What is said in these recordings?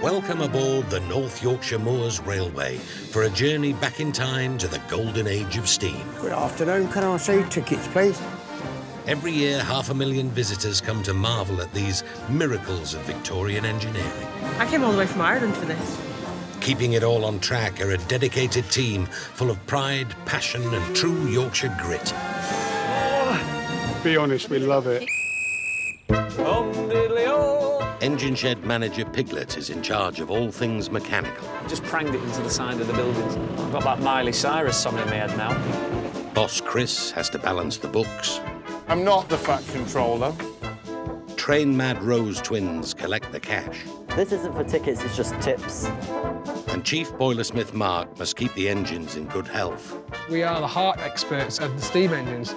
Welcome aboard the North Yorkshire Moors Railway for a journey back in time to the golden age of steam. Good afternoon, can I see tickets, please? Every year, 500,000 visitors come to marvel at these miracles of Victorian engineering. I came all the way from Ireland for this. Keeping it all on track are a dedicated team full of pride, passion and true Yorkshire grit. Be honest, we love it. Engine shed manager Piglet is in charge of all things mechanical. Just pranged it into the side of the buildings. I've got that Miley Cyrus song in my head now. Boss Chris has to balance the books. I'm not the fat controller. Train-mad Rose twins collect the cash. This isn't for tickets, it's just tips. And Chief Boilersmith Mark must keep the engines in good health. We are the heart experts of the steam engines.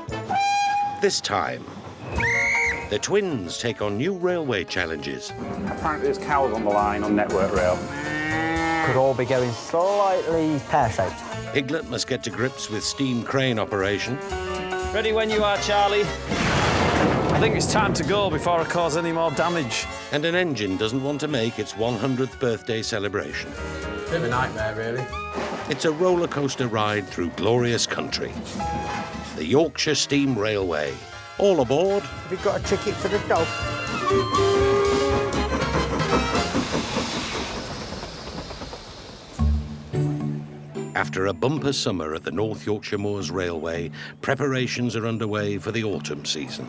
This time, the twins take on new railway challenges. Apparently there's cows on the line on Network Rail. Could all be going slightly pear-shaped. Piglet must get to grips with steam crane operation. Ready when you are, Charlie. I think it's time to go before I cause any more damage. And an engine doesn't want to make its 100th birthday celebration. Bit of a nightmare, really. It's a roller coaster ride through glorious country. The Yorkshire Steam Railway. All aboard. Have you got a ticket for the dog? After a bumper summer at the North Yorkshire Moors Railway, preparations are underway for the autumn season.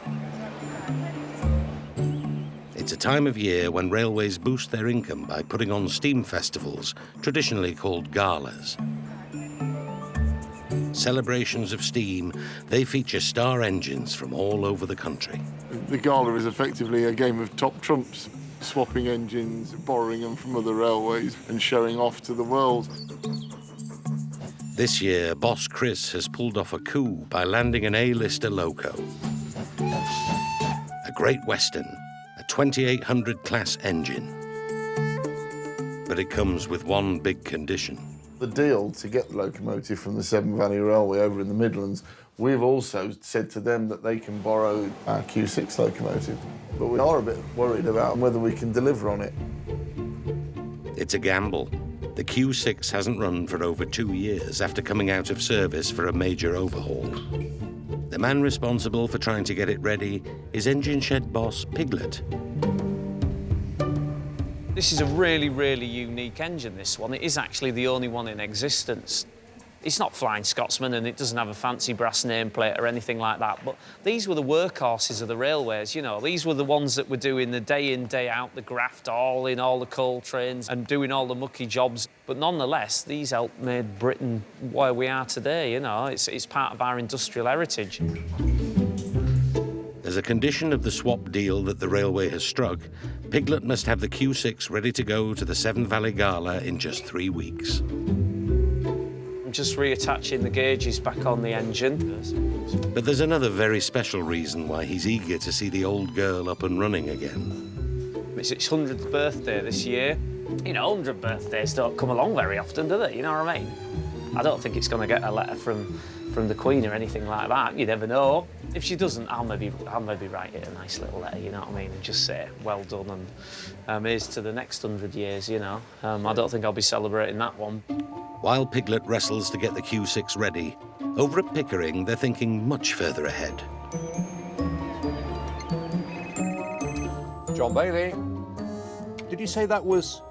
It's a time of year when railways boost their income by putting on steam festivals, traditionally called galas. Celebrations of steam, they feature star engines from all over the country. The gala is effectively a game of top trumps, swapping engines, borrowing them from other railways and showing off to the world. This year, Boss Chris has pulled off a coup by landing an A-lister loco. A Great Western, a 2800 class engine. But it comes with one big condition. The deal to get the locomotive from the Severn Valley Railway over in the Midlands, we've also said to them that they can borrow our Q6 locomotive. But we are a bit worried about whether we can deliver on it. It's a gamble. The Q6 hasn't run for over 2 years after coming out of service for a major overhaul. The man responsible for trying to get it ready is engine shed boss Piglet. This is a really, really unique engine, this one. It is actually the only one in existence. It's not Flying Scotsman and it doesn't have a fancy brass nameplate or anything like that, but these were the workhorses of the railways, you know. These were the ones that were doing the day in, day out, the graft all in all the coal trains and doing all the mucky jobs. But nonetheless, these helped make Britain where we are today, you know. It's part of our industrial heritage. As a condition of the swap deal that the railway has struck, Piglet must have the Q6 ready to go to the Severn Valley Gala in just 3 weeks. I'm just reattaching the gauges back on the engine. But there's another very special reason why he's eager to see the old girl up and running again. It's its 100th birthday this year. You know, 100 birthdays don't come along very often, do they? You know what I mean? I don't think it's going to get a letter from the Queen or anything like that. You never know. If she doesn't, I'll maybe write it a nice little letter, you know what I mean, and just say, well done, and here's to the next 100 years, you know. I don't think I'll be celebrating that one. While Piglet wrestles to get the Q6 ready, over at Pickering, they're thinking much further ahead. John Bailey, did you say that was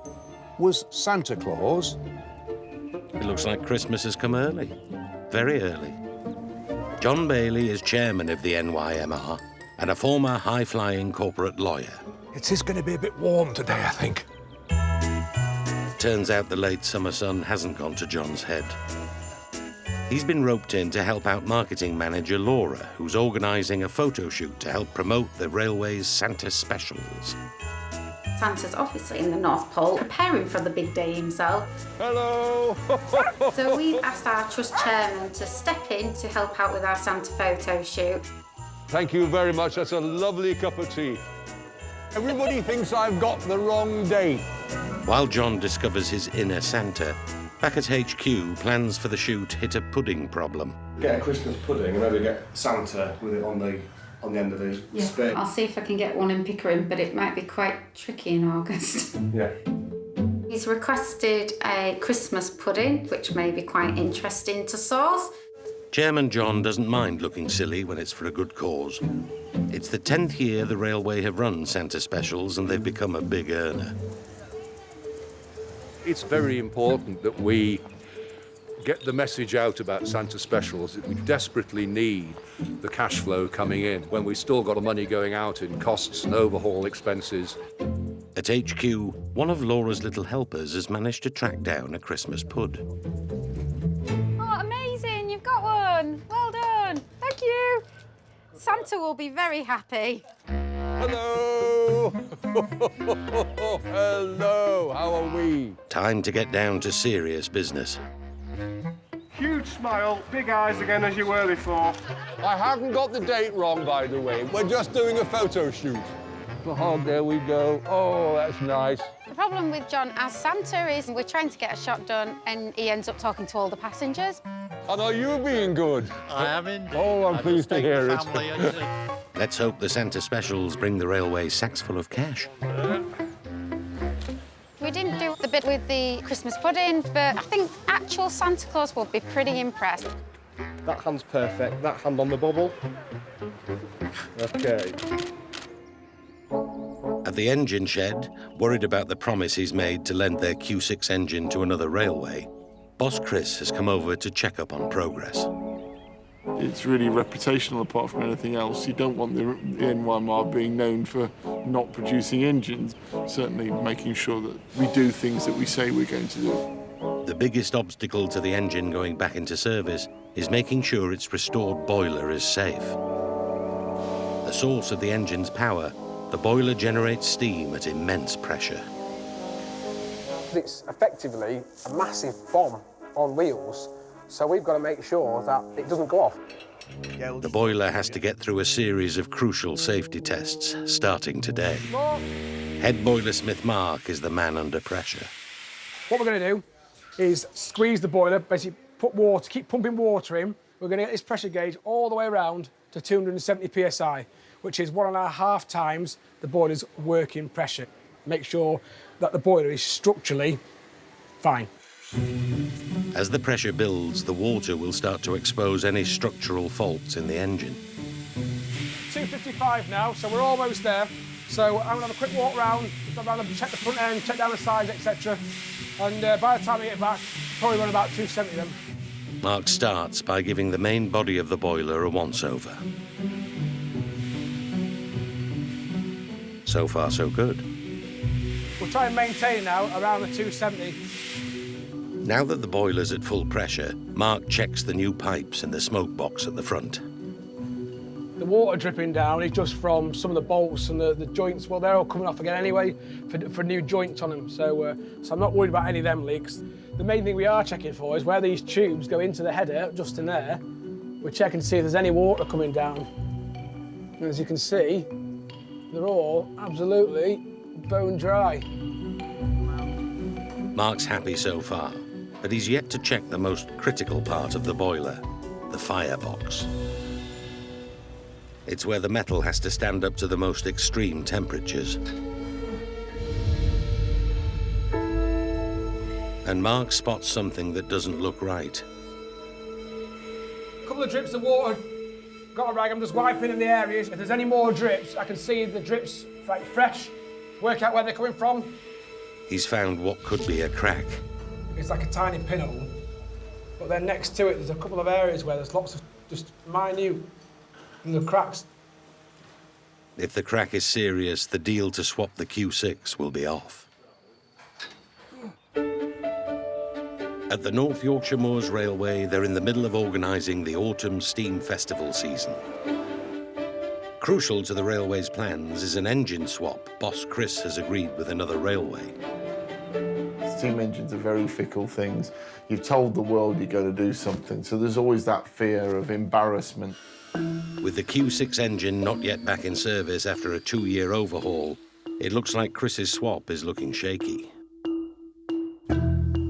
Santa Claus? It looks like Christmas has come early, very early. John Bailey is chairman of the NYMR and a former high-flying corporate lawyer. It is going to be a bit warm today, I think. Turns out the late summer sun hasn't gone to John's head. He's been roped in to help out marketing manager Laura, who's organising a photo shoot to help promote the railway's Santa specials. Santa's obviously in the North Pole, preparing for the big day himself. Hello! So we've asked our trust chairman to step in to help out with our Santa photo shoot. Thank you very much. That's a lovely cup of tea. Everybody thinks I've got the wrong date. While John discovers his inner Santa, back at HQ, plans for the shoot hit a pudding problem. Get a Christmas pudding and maybe get Santa with it on the end of the stick. I'll see if I can get one in Pickering, but it might be quite tricky in August. Yeah. He's requested a Christmas pudding, which may be quite interesting to source. Chairman John doesn't mind looking silly when it's for a good cause. It's the 10th year the railway have run Santa specials and they've become a big earner. It's very important that we get the message out about Santa specials that we desperately need the cash flow coming in when we've still got the money going out in costs and overhaul expenses. At HQ, one of Laura's little helpers has managed to track down a Christmas pud. Oh, amazing, you've got one. Well done. Thank you. Santa will be very happy. Hello! Hello, how are we? Time to get down to serious business. Huge smile, big eyes again as you were before. I haven't got the date wrong, by the way. We're just doing a photo shoot. Oh, there we go. Oh, that's nice. The problem with John as Santa is we're trying to get a shot done and he ends up talking to all the passengers. And are you being good? I am indeed. Oh, I'm pleased to hear it. Let's hope the Santa specials bring the railway sacks full of cash. We didn't do the bit with the Christmas pudding, but I think actual Santa Claus will be pretty impressed. That hand's perfect. That hand on the bubble. Okay. At the engine shed, worried about the promise he's made to lend their Q6 engine to another railway, Boss Chris has come over to check up on progress. It's really reputational apart from anything else. You don't want the NYMR being known for not producing engines. Certainly making sure that we do things that we say we're going to do. The biggest obstacle to the engine going back into service is making sure its restored boiler is safe. The source of the engine's power, the boiler generates steam at immense pressure. It's effectively a massive bomb on wheels, so we've got to make sure that it doesn't go off. The boiler has to get through a series of crucial safety tests, starting today. Head boilersmith Mark is the man under pressure. What we're going to do is squeeze the boiler, basically put water, keep pumping water in. We're going to get this pressure gauge all the way around to 270 psi, which is 1.5 times the boiler's working pressure. Make sure that the boiler is structurally fine. As the pressure builds, the water will start to expose any structural faults in the engine. 255 now, so we're almost there. So I'm going to have a quick walk round, check the front end, check down the sides, etc. And by the time I get back, probably run about 270 then. Mark starts by giving the main body of the boiler a once-over. So far, so good. We'll try and maintain now around the 270. Now that the boiler's at full pressure, Mark checks the new pipes in the smoke box at the front. The water dripping down is just from some of the bolts and the joints. Well, they're all coming off again anyway for new joints on them. So I'm not worried about any of them leaks. The main thing we are checking for is where these tubes go into the header, just in there. We're checking to see if there's any water coming down. And as you can see, they're all absolutely bone dry. Mark's happy so far, but he's yet to check the most critical part of the boiler, the firebox. It's where the metal has to stand up to the most extreme temperatures. And Mark spots something that doesn't look right. A couple of drips of water. Got a rag, I'm just wiping in the areas. If there's any more drips, I can see the drips like fresh, work out where they're coming from. He's found what could be a crack. It's like a tiny pinhole, but then next to it, there's a couple of areas where there's lots of just minute little cracks. If the crack is serious, the deal to swap the Q6 will be off. At the North Yorkshire Moors Railway, they're in the middle of organising the Autumn Steam Festival season. Crucial to the railway's plans is an engine swap Boss Chris has agreed with another railway. Steam engines are very fickle things. You've told the world you're going to do something, so there's always that fear of embarrassment. With the Q6 engine not yet back in service after a 2-year overhaul, it looks like Chris's swap is looking shaky.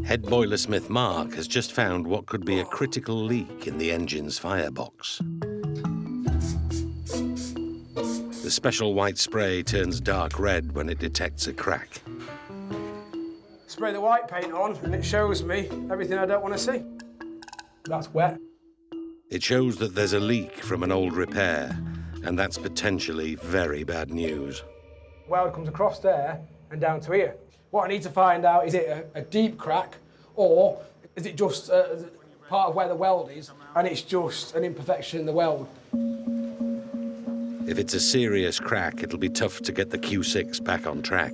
Head boilersmith Mark has just found what could be a critical leak in the engine's firebox. The special white spray turns dark red when it detects a crack. spray the white paint on and it shows me everything I don't want to see. That's wet. It shows that there's a leak from an old repair, and that's potentially very bad news. Weld comes across there and down to here. What I need to find out, is it a deep crack, or is it just part of where the weld is and it's just an imperfection in the weld? If it's a serious crack, it'll be tough to get the Q6 back on track.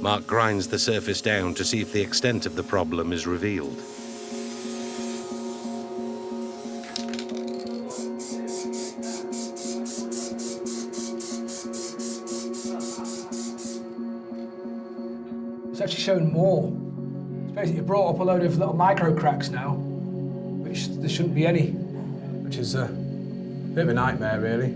Mark grinds the surface down to see if the extent of the problem is revealed. It's actually shown more. It's basically brought up a load of little micro cracks now, which there shouldn't be any, which is a bit of a nightmare, really.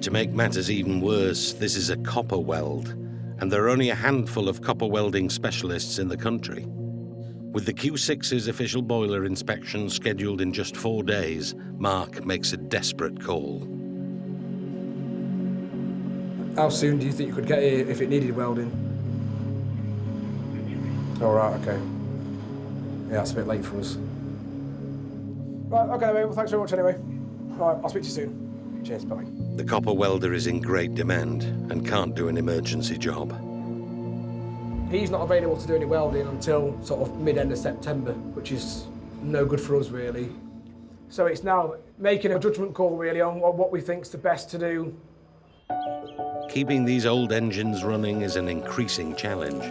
To make matters even worse, this is a copper weld, and there are only a handful of copper welding specialists in the country. With the Q6's official boiler inspection scheduled in just 4 days, Mark makes a desperate call. How soon do you think you could get here if it needed welding? All right, okay. Yeah, that's a bit late for us. Right, okay, anyway, well, thanks very much anyway. All right, I'll speak to you soon. Cheers, bye. The copper welder is in great demand and can't do an emergency job. He's not available to do any welding until sort of mid-end of September, which is no good for us, really. So it's now making a judgment call, really, on what we think's the best to do. Keeping these old engines running is an increasing challenge.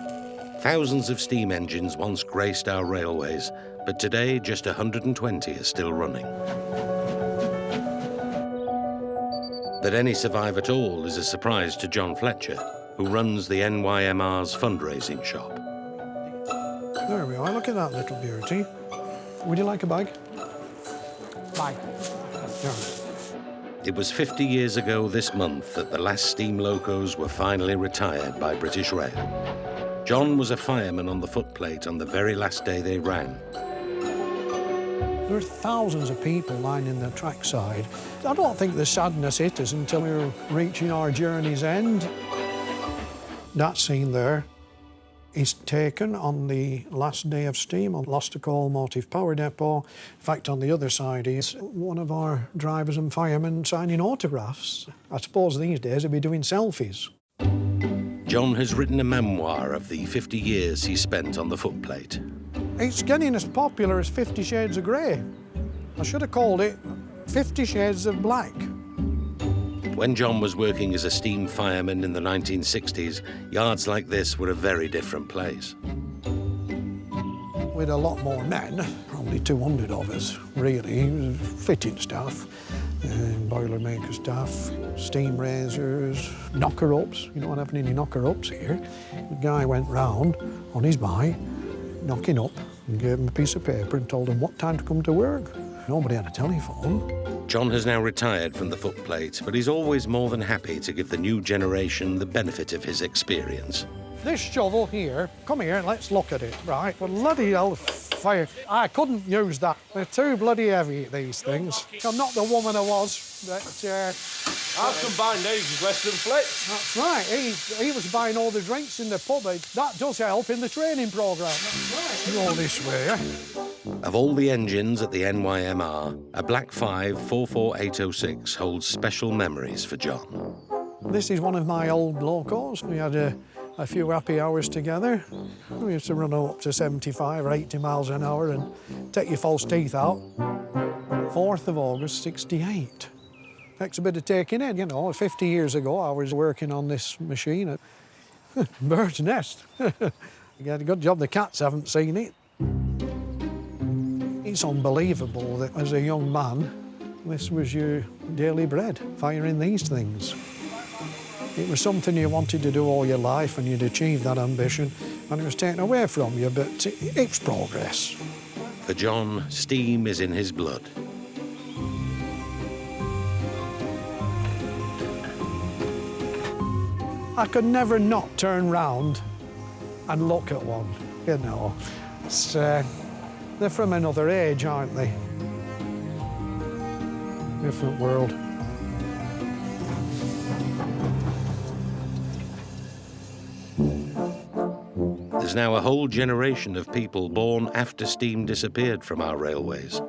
Thousands of steam engines once graced our railways, but today just 120 are still running. That any survive at all is a surprise to John Fletcher, who runs the NYMR's fundraising shop. There we are, look at that little beauty. Would you like a bag? Bye. Yeah. It was 50 years ago this month that the last steam locos were finally retired by British Rail. John was a fireman on the footplate on the very last day they ran. There are thousands of people lining the trackside. I don't think the sadness hit us until we were reaching our journey's end. That scene there is taken on the last day of steam on locomotive power depot. In fact, on the other side is one of our drivers and firemen signing autographs. I suppose these days they'd be doing selfies. John has written a memoir of the 50 years he spent on the footplate. It's getting as popular as 50 Shades of Grey. I should have called it 50 Shades of Black. When John was working as a steam fireman in the 1960s, yards like this were a very different place. With a lot more men, only 200 of us, really, fitting staff, boilermaker staff, steam raisers, knocker-ups. You don't have any knocker-ups here. The guy went round on his bike, knocking up, and gave him a piece of paper and told him what time to come to work. Nobody had a telephone. John has now retired from the footplate, but he's always more than happy to give the new generation the benefit of his experience. This shovel here, come here, let's look at it, right? Well, bloody hell, fire. I couldn't use that. They're too bloody heavy, these things. I'm not the woman I was, but... I've combined these with Western flicks. That's right. He was buying all the drinks in the pub. That does help in the training programme. That's right. Go this way. Of all the engines at the NYMR, a Black 5 44806 holds special memories for John. This is one of my old locos. We had a few happy hours together. We used to run up to 75 or 80 miles an hour and take your false teeth out. 4th of August, 68. Takes a bit of taking in, you know. 50 years ago, I was working on this machine at Bird's Nest. You got a good job the cats haven't seen it. It's unbelievable that as a young man, this was your daily bread, firing these things. It was something you wanted to do all your life and you'd achieved that ambition and it was taken away from you, but it's progress. For John, steam is in his blood. I could never not turn round and look at one, you know. They're from another age, aren't they? Different world. There's now a whole generation of people born after steam disappeared from our railways.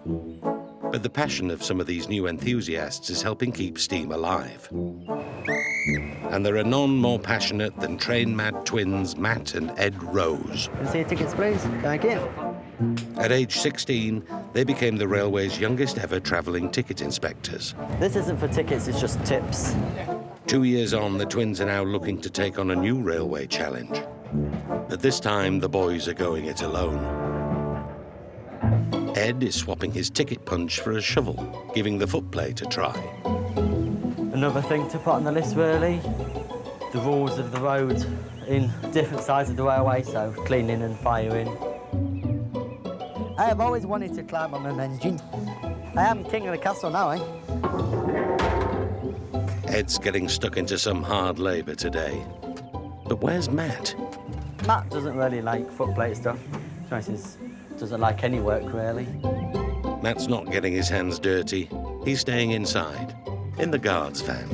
But the passion of some of these new enthusiasts is helping keep steam alive. And there are none more passionate than train-mad twins Matt and Ed Rose. Can I see your tickets, please? Thank you. At age 16, they became the railway's youngest ever travelling ticket inspectors. This isn't for tickets, it's just tips. 2 years on, the twins are now looking to take on a new railway challenge. But this time, the boys are going it alone. Ed is swapping his ticket punch for a shovel, giving the footplate a try. Another thing to put on the list, really, the rules of the road in different sides of the railway, so cleaning and firing. I have always wanted to climb on an engine. I am king of the castle now, eh? Ed's getting stuck into some hard labour today. But where's Matt? Matt doesn't really like footplate stuff. Doesn't like any work, really. Matt's not getting his hands dirty. He's staying inside, in the guard's van.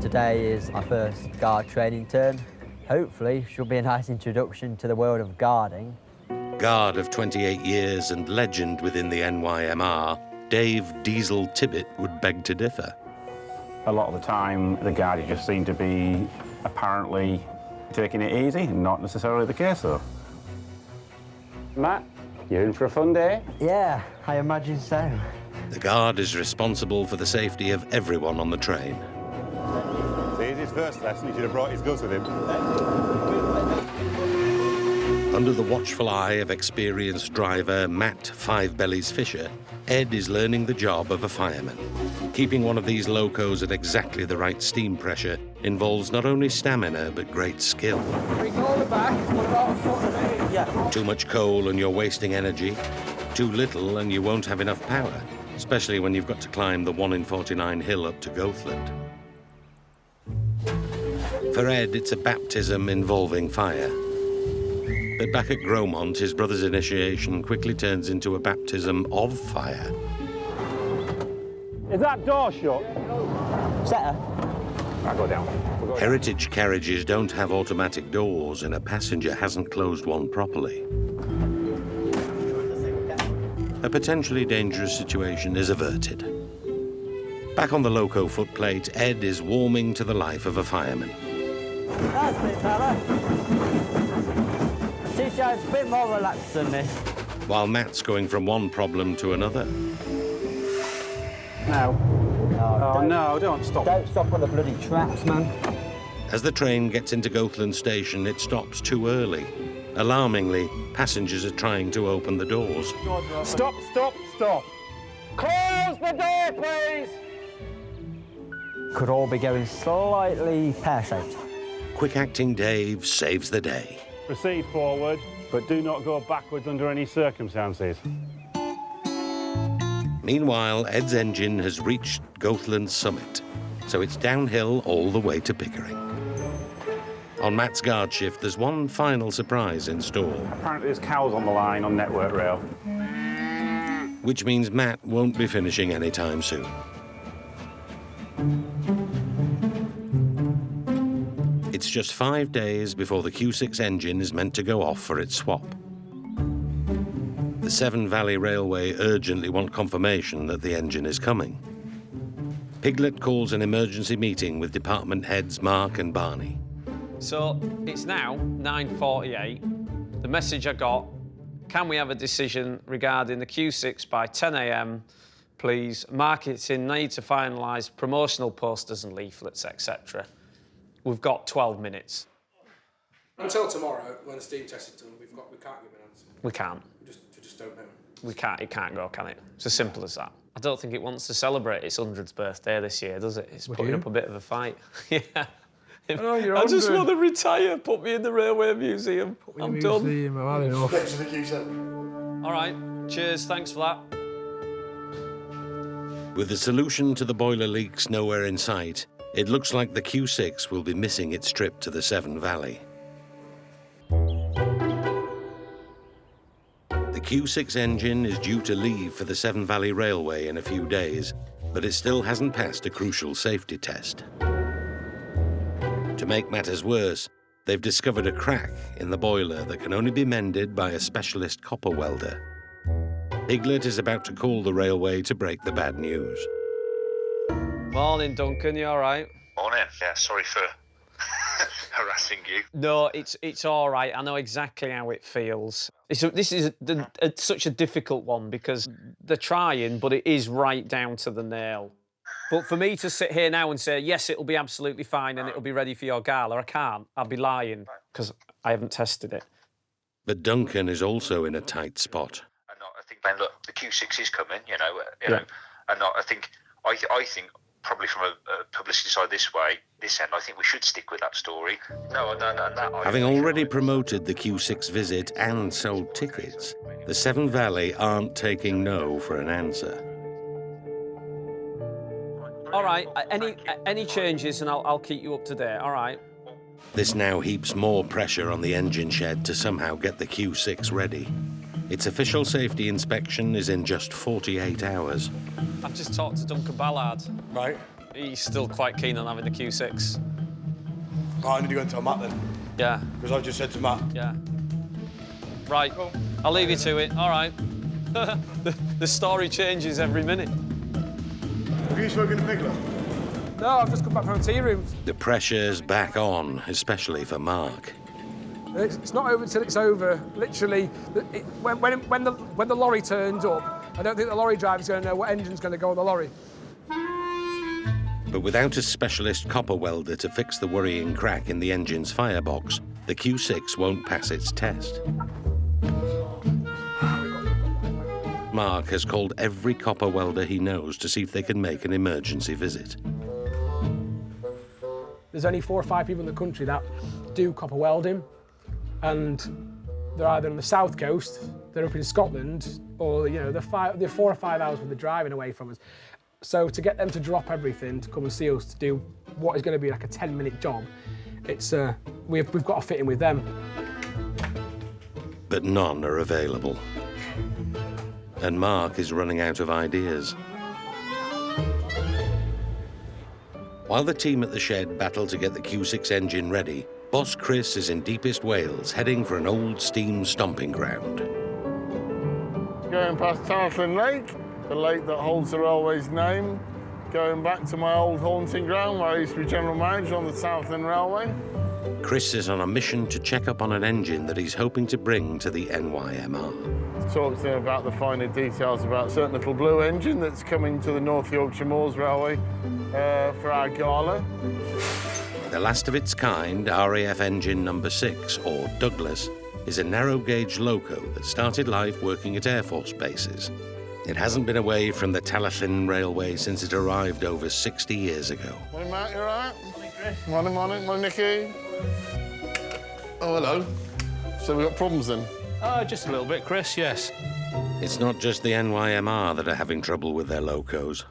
Today is my first guard training turn. Hopefully, should be a nice introduction to the world of guarding. Guard of 28 years and legend within the NYMR, Dave Diesel Tibbett would beg to differ. A lot of the time, the guards just seem to be apparently taking it easy, not necessarily the case, though. Matt, you in for a fun day? Yeah, I imagine so. The guard is responsible for the safety of everyone on the train. So here's his first lesson. He should have brought his guns with him. Under the watchful eye of experienced driver Matt Five Bellies Fisher, Ed is learning the job of a fireman. Keeping one of these locos at exactly the right steam pressure involves not only stamina, but great skill. We can hold it back, what about a foot of it? Yeah. Too much coal and you're wasting energy. Too little and you won't have enough power, especially when you've got to climb the 1 in 49 hill up to Goathland. For Ed, it's a baptism involving fire. But back at Gromont, his brother's initiation quickly turns into a baptism of fire. Is that door shut? Setter. I'll go down. Heritage carriages don't have automatic doors and a passenger hasn't closed one properly. A potentially dangerous situation is averted. Back on the loco footplate, Ed is warming to the life of a fireman. That's me, fella. T-shirt's a bit more relaxed than this. While Matt's going from one problem to another. No. No, don't stop. Don't stop on the bloody tracks, man. As the train gets into Goathland Station, it stops too early. Alarmingly, passengers are trying to open the doors. Stop, stop, stop. Close the door, please. Could all be going slightly pear-shaped. Quick-acting Dave saves the day. Proceed forward, but do not go backwards under any circumstances. Meanwhile, Ed's engine has reached Goathland's summit, so it's downhill all the way to Pickering. On Matt's guard shift, there's one final surprise in store. Apparently there's cows on the line on Network Rail. Which means Matt won't be finishing anytime soon. It's just 5 days before the Q6 engine is meant to go off for its swap. The Severn Valley Railway urgently want confirmation that the engine is coming. Piglet calls an emergency meeting with department heads Mark and Barney. So it's now 9:48. The message I got, can we have a decision regarding the Q6 by 10 a.m, please? Marketing need to finalise promotional posters and leaflets, etc. We've got 12 minutes. Until tomorrow, when the steam test is done, we can't give an answer. We can't. We just don't know. We can't. It can't go, can it? It's as simple as that. I don't think it wants to celebrate its 100th birthday this year, does it? It's putting up a bit of a fight. Yeah. Oh, you're I just 100. want to retire. Put me in the Railway Museum. I'm done. I've had enough. All right. Cheers. Thanks for that. With the solution to the boiler leaks nowhere in sight, it looks like the Q6 will be missing its trip to the Severn Valley. The Q6 engine is due to leave for the Severn Valley Railway in a few days, but it still hasn't passed a crucial safety test. To make matters worse, They've discovered a crack in the boiler that can only be mended by a specialist copper welder. Piglet is about to call the railway to break the bad news. Morning, Duncan, you all right? Morning. Yeah, sorry for harassing you. No, it's all right. I know exactly how it feels. This is such a difficult one because they're trying, but it is right down to the nail. But for me to sit here now and say, yes, it'll be absolutely fine and it'll be ready for your gala, I can't. I'll be lying because I haven't tested it. But Duncan is also in a tight spot. And I think, man, look, the Q6 is coming, you know, and I think probably from a publicity side this end, I think we should stick with that story. Having already promoted the Q6 visit and sold tickets, the Severn Valley aren't taking no for an answer. All right, any changes and I'll keep you up to date, all right? This now heaps more pressure on the engine shed to somehow get the Q6 ready. Its official safety inspection is in just 48 hours. I've just talked to Duncan Ballard. Right. He's still quite keen on having the Q6. Oh, I need to go and tell Matt then. Yeah. Because I've just said to Matt. Yeah. Right, I'll leave you to it, all right. The story changes every minute. Have you spoken to Piglet? No, I've just come back from the tea room. The pressure's back on, especially for Mark. It's not over till it's over. Literally, when the lorry turns up, I don't think the lorry driver's going to know what engine's going to go on the lorry. But without a specialist copper welder to fix the worrying crack in the engine's firebox, the Q6 won't pass its test. Mark has called every copper welder he knows to see if they can make an emergency visit. There's only 4 or 5 people in the country that do copper welding, and they're either on the south coast, they're up in Scotland, or they're 4 or 5 hours with the driving away from us. So to get them to drop everything to come and see us to do what is going to be like a 10-minute job, it's we've got to fit in with them. But none are available. And Mark is running out of ideas. While the team at the shed battle to get the Q6 engine ready, Boss Chris is in deepest Wales, heading for an old steam stomping ground. Going past Tarleton Lake, the lake that holds the railway's name, going back to my old haunting ground where I used to be general manager on the Southland Railway. Chris is on a mission to check up on an engine that he's hoping to bring to the NYMR. Talk to them about the finer details about a certain little blue engine that's coming to the North Yorkshire Moors Railway for our gala. The last of its kind, RAF engine number 6, or Douglas, is a narrow-gauge loco that started life working at Air Force bases. It hasn't been away from the Tallaghyn Railway since it arrived over 60 years ago. Morning, Matt, you all right? Morning, Chris. Morning, Nicky. Oh, hello. So we've got problems then? Just a little bit, Chris, yes. It's not just the NYMR that are having trouble with their locos.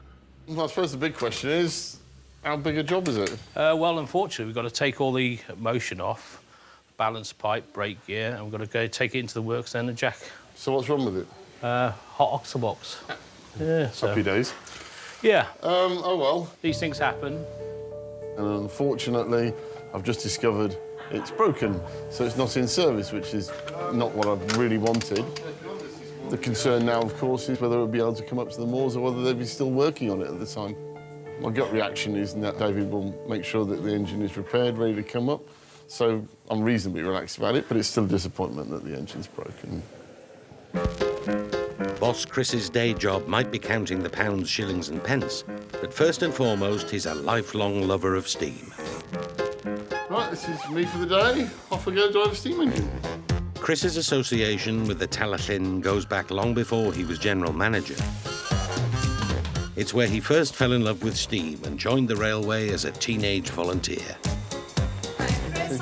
Well, I suppose the big question is, how big a job is it? Well, unfortunately, we've got to take all the motion off, balance pipe, brake gear, and we've got to go take it into the works and the jack. So what's wrong with it? Hot oxo box. Yeah, so. Happy days. Yeah. Oh, well. These things happen. And unfortunately, I've just discovered it's broken, so it's not in service, which is not what I really wanted. The concern now, of course, is whether it'll be able to come up to the moors or whether they'll be still working on it at the time. My gut reaction is that David will make sure that the engine is repaired, ready to come up. So I'm reasonably relaxed about it, but it's still a disappointment that the engine's broken. Boss Chris's day job might be counting the pounds, shillings and pence, but first and foremost, he's a lifelong lover of steam. Right, this is me for the day. Off I go, drive a steam engine. Chris's association with the Tallaghyn goes back long before he was general manager. It's where he first fell in love with steam and joined the railway as a teenage volunteer.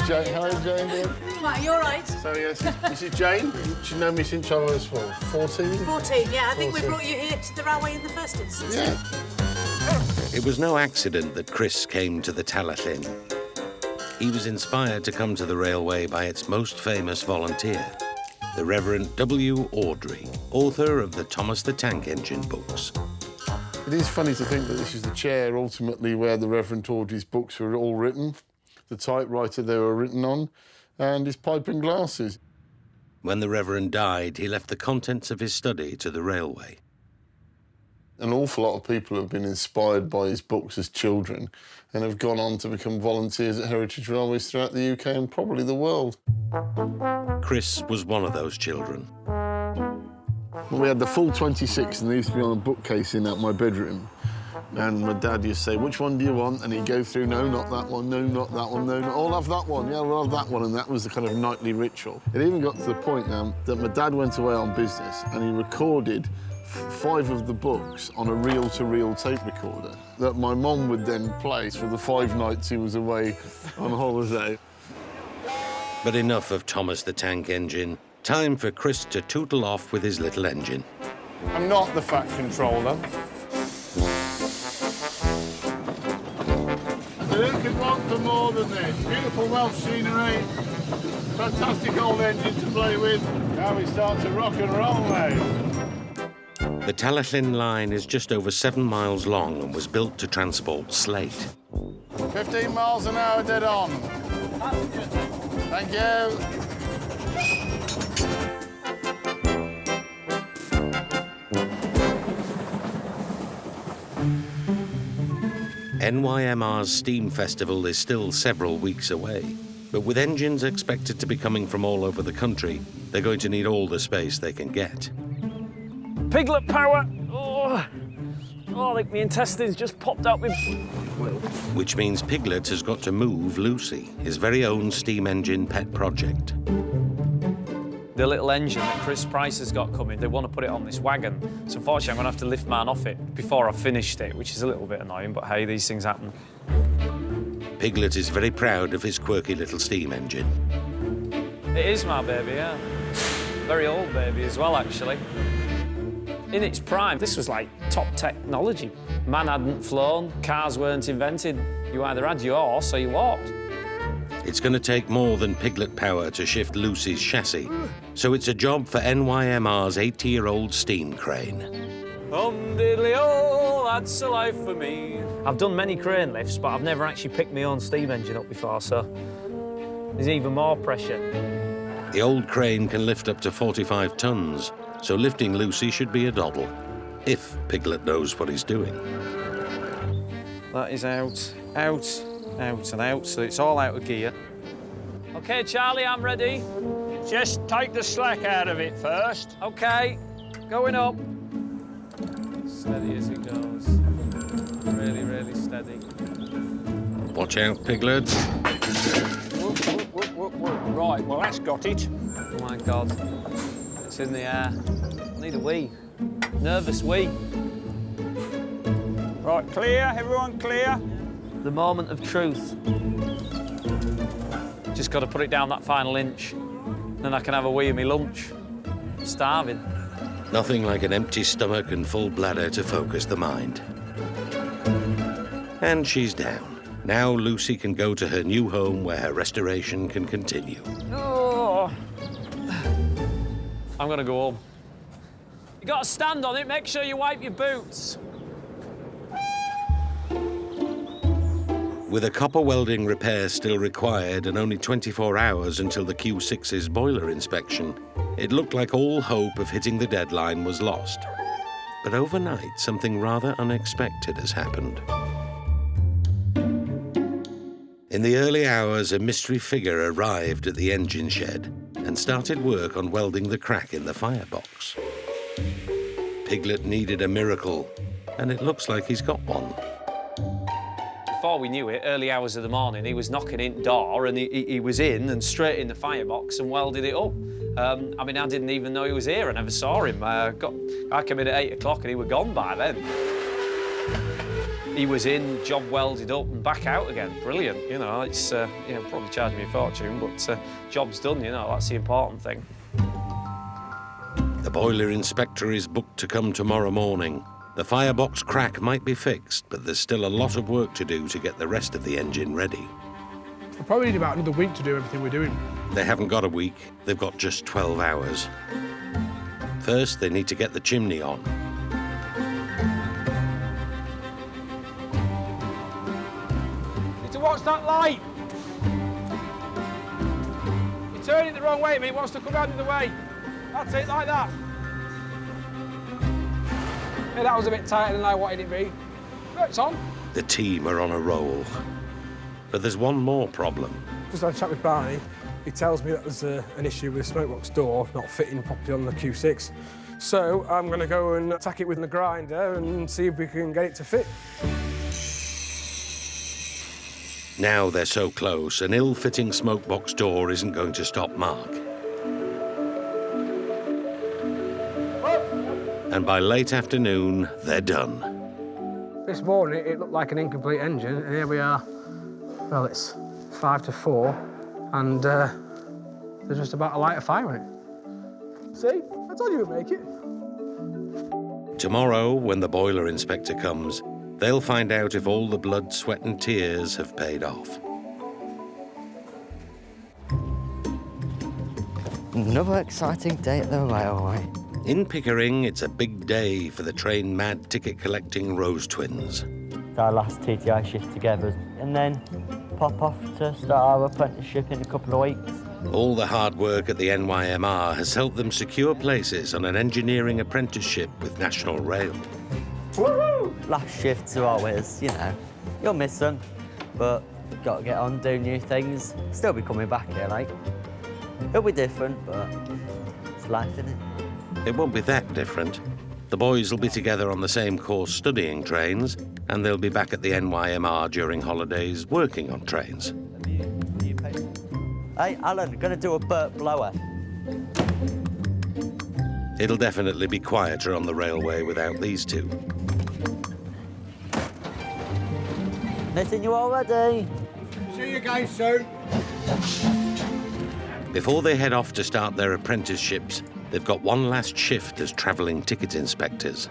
Jane, hello, Jane. Right, you all right? So, yes, this is Jane. She's known me since I was, what, 14? 14, yeah. I think we brought you here to the railway in the first instance. Yeah. It was no accident that Chris came to the Tallaghyn. He was inspired to come to the railway by its most famous volunteer, the Reverend W. Audrey, author of the Thomas the Tank Engine books. It is funny to think that this is the chair, ultimately, where the Reverend Audrey's books were all written. the typewriter they were written on, and his pipe and glasses. When the Reverend died, he left the contents of his study to the railway. An awful lot of people have been inspired by his books as children and have gone on to become volunteers at Heritage Railways throughout the UK and probably the world. Chris was one of those children. Well, we had the full 26 and they used to be on a bookcase in my bedroom. And my dad used to say, which one do you want? And he'd go through, no, not that one, no, not that one, no, I'll have that one, yeah, we'll have that one. And that was the kind of nightly ritual. It even got to the point now that my dad went away on business and he recorded 5 of the books on a reel-to-reel tape recorder that my mum would then play for the 5 nights he was away on holiday. But enough of Thomas the Tank Engine. Time for Chris to tootle off with his little engine. I'm not the fat controller. Who could want for more than this? Beautiful Welsh scenery, fantastic old engine to play with. Now we start to rock and roll now. The Talyllyn line is just over 7 miles long and was built to transport slate. 15 miles an hour dead on. Thank you. NYMR's Steam Festival is still several weeks away, but with engines expected to be coming from all over the country, they're going to need all the space they can get. Piglet power! Oh, I think my intestines just popped out with... Which means Piglet has got to move Lucy, his very own steam engine pet project. The little engine that Chris Price has got coming, they want to put it on this wagon. So unfortunately, I'm going to have to lift mine off it before I've finished it, which is a little bit annoying, but hey, these things happen. Piglet is very proud of his quirky little steam engine. It is my baby, yeah. Very old baby as well, actually. In its prime, this was like top technology. Man hadn't flown, cars weren't invented. You either had your horse or you walked. It's going to take more than Piglet power to shift Lucy's chassis, so it's a job for NYMR's 80-year-old steam crane. Diddly-oh, that's a life for me. I've done many crane lifts, but I've never actually picked my own steam engine up before, so there's even more pressure. The old crane can lift up to 45 tons, so lifting Lucy should be a doddle, if Piglet knows what he's doing. That is out, out, out and out, so it's all out of gear. OK, Charlie, I'm ready. Just take the slack out of it first. OK, going up. Steady as it goes. Really, really steady. Watch out, Piglet. Whoop, whoop, whoop, whoop, whoop. Right, well, that's got it. Oh, my God. It's in the air. I need a wee. Nervous wee. Right, clear, everyone clear? The moment of truth. Just got to put it down that final inch. Then I can have a wee of me lunch. I'm starving. Nothing like an empty stomach and full bladder to focus the mind. And she's down. Now Lucy can go to her new home where her restoration can continue. Oh. I'm going to go home. You got to stand on it, make sure you wipe your boots. With a copper welding repair still required and only 24 hours until the Q6's boiler inspection, it looked like all hope of hitting the deadline was lost. But overnight, something rather unexpected has happened. In the early hours, a mystery figure arrived at the engine shed and started work on welding the crack in the firebox. Piglet needed a miracle, and it looks like he's got one. Before we knew it, early hours of the morning, he was knocking in the door and he was in and straight in the firebox and welded it up. I mean, I didn't even know he was here. I never saw him. I came in at 8 o'clock and he was gone by then. He was in, job welded up and back out again. Brilliant, you know. It's you know, probably charging me a fortune, but job's done, you know. That's the important thing. The boiler inspector is booked to come tomorrow morning. The firebox crack might be fixed, but there's still a lot of work to do to get the rest of the engine ready. We'll probably need about another week to do everything we're doing. They haven't got a week, they've got just 12 hours. First, they need to get the chimney on. Need to watch that light. turn it the wrong way, it wants to come round the other way. That's it, like that. Yeah, that was a bit tighter than I wanted it to be. But it's on. The team are on a roll. But there's one more problem. Just had a chat with Barney. He tells me that there's an issue with the smoke box door not fitting properly on the Q6. So I'm going to go and attack it with the grinder and see if we can get it to fit. Now they're so close, an ill-fitting smoke box door isn't going to stop Mark. And by late afternoon, they're done. This morning it looked like an incomplete engine, and here we are. Well, it's 5 to 4, and there's just about to light a fire in it. See? I told you we'd make it. Tomorrow, when the boiler inspector comes, they'll find out if all the blood, sweat and tears have paid off. Another exciting day at the railway. In Pickering, it's a big day for the train-mad ticket-collecting Rose twins. It's our last TTI shift together, and then pop off to start our apprenticeship in a couple of weeks. All the hard work at the NYMR has helped them secure places on an engineering apprenticeship with National Rail. Woo! Last shifts are always, you know, you'll miss them, but got to get on, do new things. Still be coming back here, like. It'll be different, but it's life, isn't it? It won't be that different. The boys will be together on the same course studying trains, and they'll be back at the NYMR during holidays working on trains. Hey, Alan, gonna do a Burt blower. It'll definitely be quieter on the railway without these two. Nathan, you all ready? See you guys soon. Before they head off to start their apprenticeships, they've got one last shift as travelling ticket inspectors.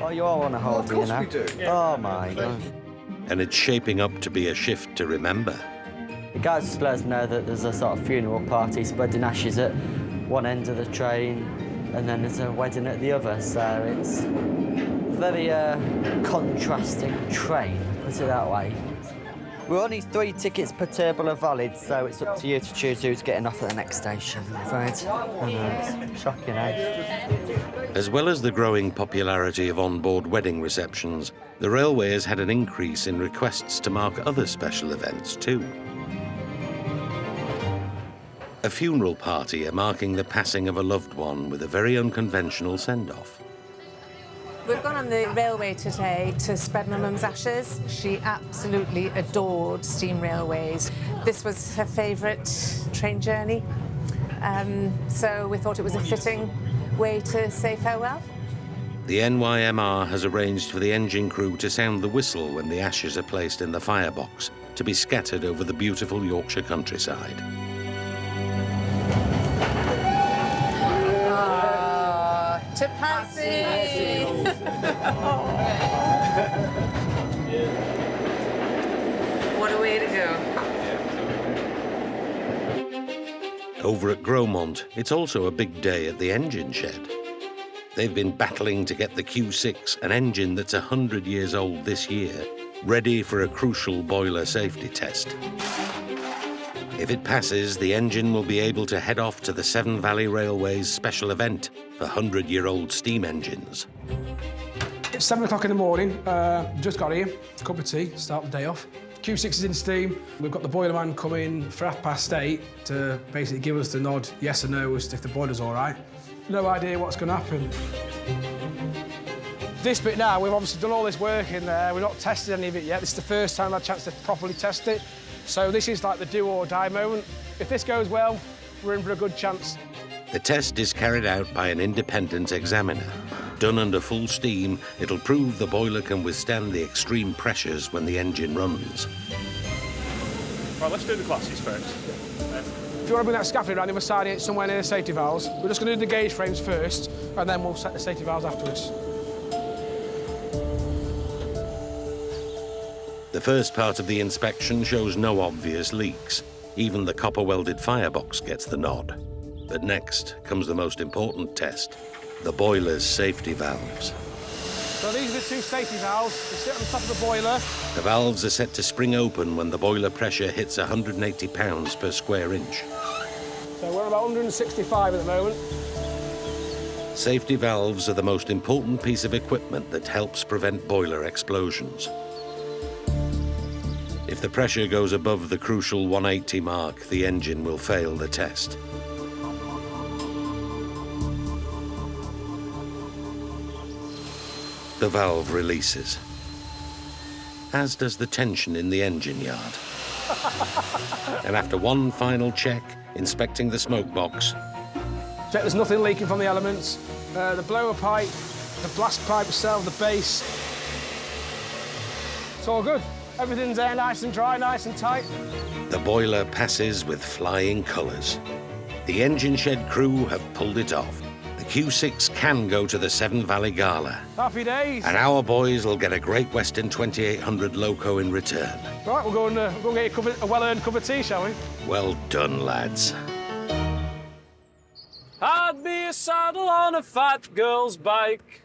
Oh, you all want to hold you now? We do. Oh, my God. And it's shaping up to be a shift to remember. The guys just let us know that there's a sort of funeral party spreading ashes at one end of the train, and then there's a wedding at the other, so it's a very contrasting train, put it that way. We're only 3 tickets per table are valid, so it's up to you to choose who's getting off at the next station, I'm afraid. It's shocking, eh? As well as the growing popularity of on-board wedding receptions, the railway has had an increase in requests to mark other special events too. A funeral party marking the passing of a loved one with a very unconventional send-off. We've gone on the railway today to spread my mum's ashes. She absolutely adored steam railways. This was her favourite train journey, so we thought it was a fitting way to say farewell. The NYMR has arranged for the engine crew to sound the whistle when the ashes are placed in the firebox to be scattered over the beautiful Yorkshire countryside. To Patsy! What a way to go. Over at Gromont, it's also a big day at the engine shed. They've been battling to get the Q6, an engine that's 100 years old this year, ready for a crucial boiler safety test. If it passes, the engine will be able to head off to the Severn Valley Railway's special event for 100-year-old steam engines. It's 7 o'clock in the morning. Just got here, cup of tea, start the day off. Q6 is in steam. We've got the boiler man coming for 8:30 to basically give us the nod, yes or no, as if the boiler's all right. No idea what's going to happen. This bit now, we've obviously done all this work in there. We've not tested any of it yet. This is the first time I've had a chance to properly test it. So this is like the do or die moment. If this goes well, we're in for a good chance. The test is carried out by an independent examiner. Done under full steam, it'll prove the boiler can withstand the extreme pressures when the engine runs. Right, let's do the classes first. If you want to bring that scaffolding around the other side, it's somewhere near the safety valves. We're just going to do the gauge frames first, and then we'll set the safety valves afterwards. The first part of the inspection shows no obvious leaks. Even the copper-welded firebox gets the nod. But next comes the most important test, the boiler's safety valves. So these are the 2 safety valves. They sit on the top of the boiler. The valves are set to spring open when the boiler pressure hits 180 pounds per square inch. So So we're about 165 at the moment. Safety valves are the most important piece of equipment that helps prevent boiler explosions. If the pressure goes above the crucial 180 mark, the engine will fail the test. The valve releases, as does the tension in the engine yard. And after one final check, inspecting the smoke box, Check there's nothing leaking from the elements. The blower pipe, the blast pipe itself, the base. It's all good. Everything's there nice and dry, nice and tight. the boiler passes with flying colours. The engine shed crew have pulled it off. The Q6 can go to the Severn Valley Gala. Happy days. And our boys will get a Great Western 2800 loco in return. Right, we'll go and get a well-earned cup of tea, shall we? Well done, lads. I'd be a saddle on a fat girl's bike.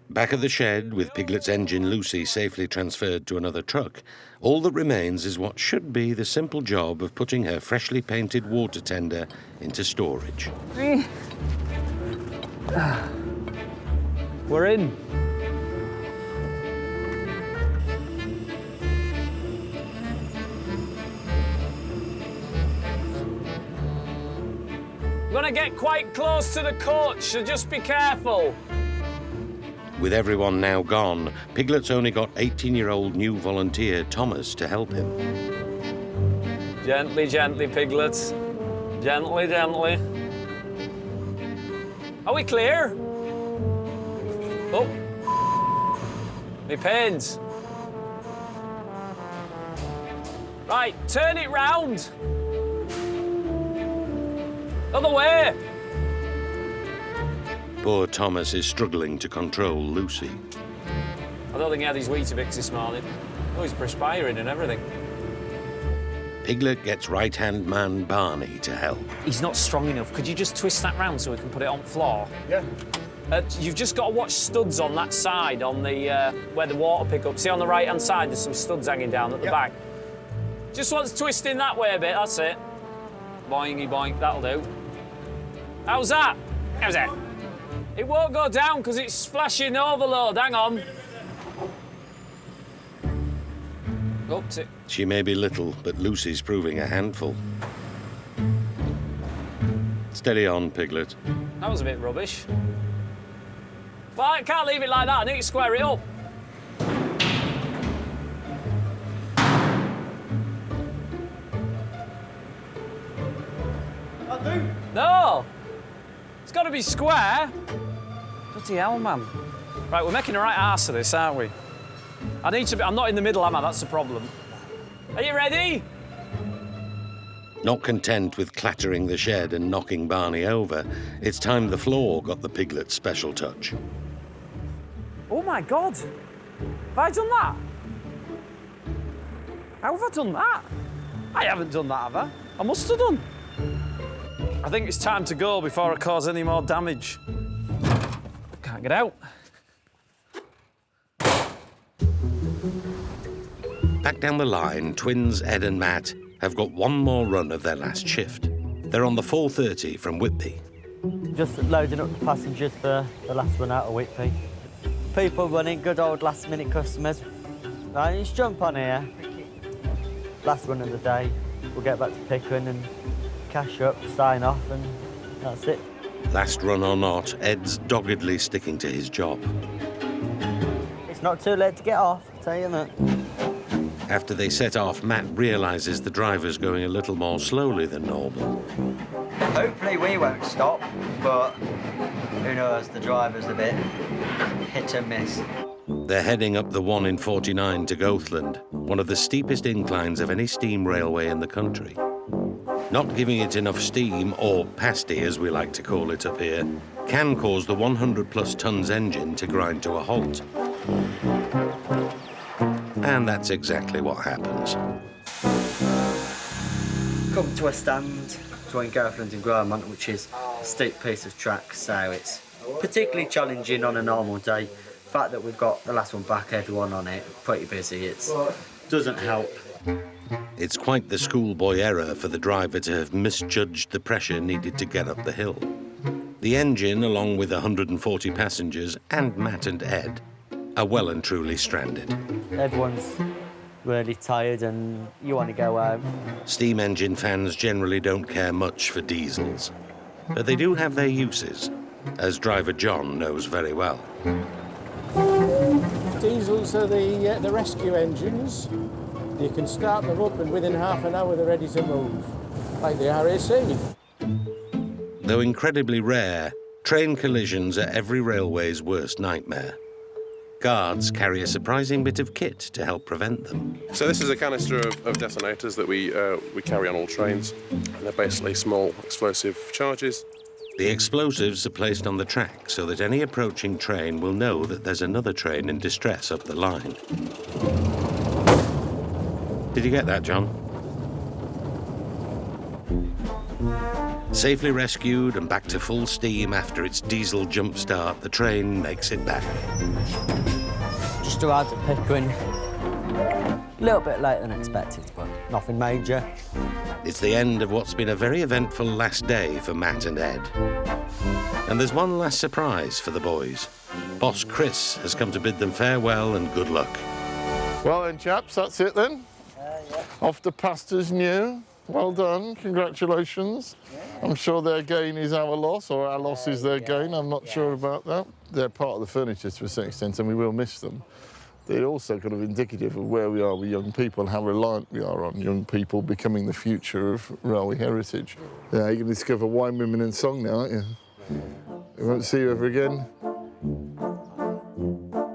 Back at the shed, with Piglet's engine Lucy safely transferred to another truck, all that remains is what should be the simple job of putting her freshly painted water tender into storage. We're in. We're gonna get quite close to the coach, so just be careful. With everyone now gone, Piglet's only got 18-year-old new volunteer Thomas to help him. Gently, gently, Piglets. Gently, gently. Are we clear? Oh. Me pins. Right, turn it round. Other way. Poor Thomas is struggling to control Lucy. I don't think he had his Weetabix this morning. Oh, he's perspiring and everything. Piglet gets right-hand man Barney to help. He's not strong enough. Could you just twist that round so we can put it on floor? Yeah. You've just got to watch studs on that side, on the where the water pickup. See, on the right-hand side, there's some studs hanging down at the back. Just wants twisting that way a bit, that's it. Boingy boink, that'll do. How's that? How's that? It won't go down because it's splashing overload. Hang on. Oops. She may be little, but Lucy's proving a handful. Steady on, Piglet. That was a bit rubbish. Well, I can't leave it like that. I need to square it up. No! It's got to be square. Bloody hell, man. Right, we're making a right arse of this, aren't we? I need to be... I'm not in the middle, am I? That's the problem. Are you ready? Not content with clattering the shed and knocking Barney over, it's time the floor got the Piglet's special touch. Oh, my God. Have I done that? How have I done that? I haven't done that, have I? I must have done. I think it's time to go before I cause any more damage. Can't get out. Back down the line, twins Ed and Matt have got one more run of their last shift. They're on the 4:30 from Whitby. Just loading up the passengers for the last run out of Whitby. People running, good old last-minute customers. Right, just jump on here. Last run of the day. We'll get back to Pickering and cash up, sign off, and that's it. Last run or not, Ed's doggedly sticking to his job. It's not too late to get off, I'll tell you that. After they set off, Matt realises the driver's going a little more slowly than normal. Hopefully we won't stop, but who knows, the driver's a bit hit and miss. They're heading up the 1 in 49 to Goathland, one of the steepest inclines of any steam railway in the country. Not giving it enough steam, or pasty as we like to call it up here, can cause the 100+ tons engine to grind to a halt. And that's exactly what happens. Come to a stand between Goathland and Gromont, which is a steep piece of track, so it's particularly challenging on a normal day. The fact that we've got the last one back, everyone on it, pretty busy, it doesn't help. It's quite the schoolboy error for the driver to have misjudged the pressure needed to get up the hill. The engine, along with 140 passengers and Matt and Ed, are well and truly stranded. Everyone's really tired and you want to go home. Steam engine fans generally don't care much for diesels, but they do have their uses, as driver John knows very well. Diesels are the rescue engines. You can start them up and within half an hour they're ready to move, like the RAC. Though incredibly rare, train collisions are every railway's worst nightmare. Guards carry a surprising bit of kit to help prevent them. So this is a canister of detonators that we carry on all trains. And they're basically small explosive charges. The explosives are placed on the track so that any approaching train will know that there's another train in distress up the line. Did you get that, John? Safely rescued and back to full steam after its diesel jump start, the train makes it back. Just arrived at Pickering. A little bit later than expected, but nothing major. It's the end of what's been a very eventful last day for Matt and Ed. And there's one last surprise for the boys. Boss Chris has come to bid them farewell and good luck. Well then, chaps, that's it then. Off to pastures new. Well done, congratulations. I'm sure their gain is our loss, or our loss is their gain. I'm not sure about that. They're part of the furniture to a certain extent, and we will miss them. They're also kind of indicative of where we are with young people, how reliant we are on young people becoming the future of railway heritage. Yeah, you're going to discover wine, women and song now, aren't you? We won't see you ever again.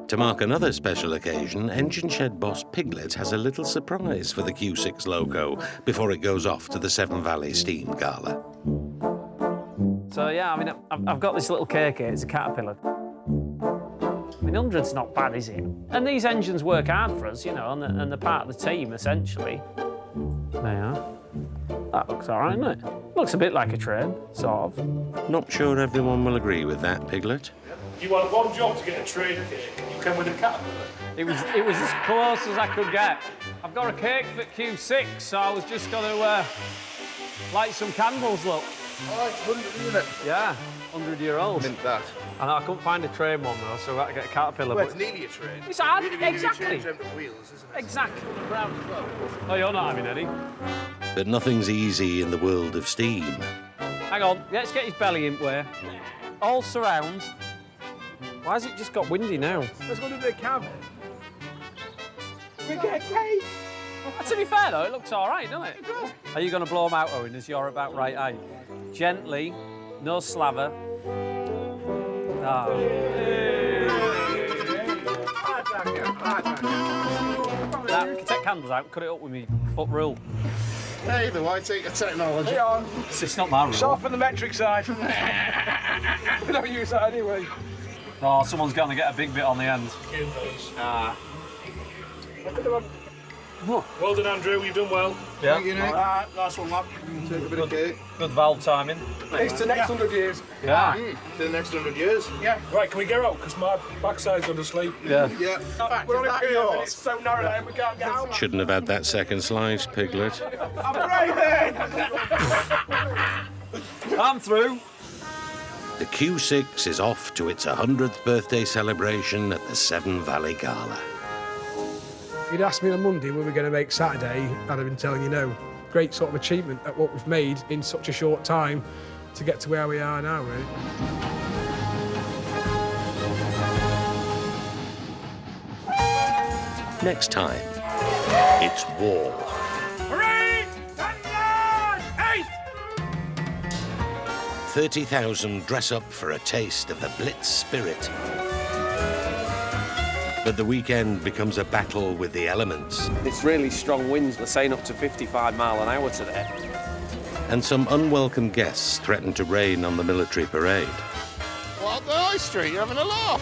To mark another special occasion, engine shed boss Piglet has a little surprise for the Q6 loco before it goes off to the Severn Valley Steam Gala. So, yeah, I mean, I've got this little cake here. It's a Caterpillar. I mean, 100's not bad, is it? And these engines work hard for us, you know, and they're part of the team, essentially. They are. That looks all right, doesn't it? Looks a bit like a train, sort of. Not sure everyone will agree with that, Piglet. You want one job to get a train cake, you come with a Caterpillar. It was as close as I could get. I've got a cake for Q6, so I was just going to light some candles, look. Oh, it's 100, isn't it? Yeah, 100-year-old. Mint that. And I couldn't find a train one, though, so I had to get a Caterpillar. Well, it's nearly a train. It's hard, really exactly. Change them to wheels, isn't it? Exactly. Round as well. Oh, you're not having any? But nothing's easy in the world of steam. Hang on, let's get his belly in way. All surround. Why has it just got windy now? Let's go to the cab. We get a cake. To be fair, though, it looks all right, doesn't it? Are you going to blow them out, Owen, as you're about right height? Gently, no slaver. Ah. Now, you can take candles out, cut it up with me foot rule. Hey, the way, take your technology. Hey on. It's not my rule. Sharpen the metric side. We don't use that anyway. Oh, someone's going to get a big bit on the end. Ah. Well done, Andrew. You've done well. Yeah. Thank you, Nick. Nice one, Matt. Take a bit of cake. Good valve timing. It's to the next 100 years. Yeah. To the next 100 years. Yeah. Right, can we get out? Because my backside's going to sleep. Yeah. Yeah. We're on a pier, and it's so narrow that we can't get out. Shouldn't have had that second slice, Piglet. I'm breathing! I'm through. The Q6 is off to its 100th birthday celebration at the Severn Valley Gala. If you'd asked me on Monday when we were going to make Saturday, I'd have been telling you no. Great sort of achievement at what we've made in such a short time to get to where we are now, really. Next time, it's war. 30,000 dress up for a taste of the Blitz spirit. But the weekend becomes a battle with the elements. It's really strong winds. They're saying up to 55 mile an hour today. And some unwelcome guests threaten to rain on the military parade. What, the high street? You're having a laugh?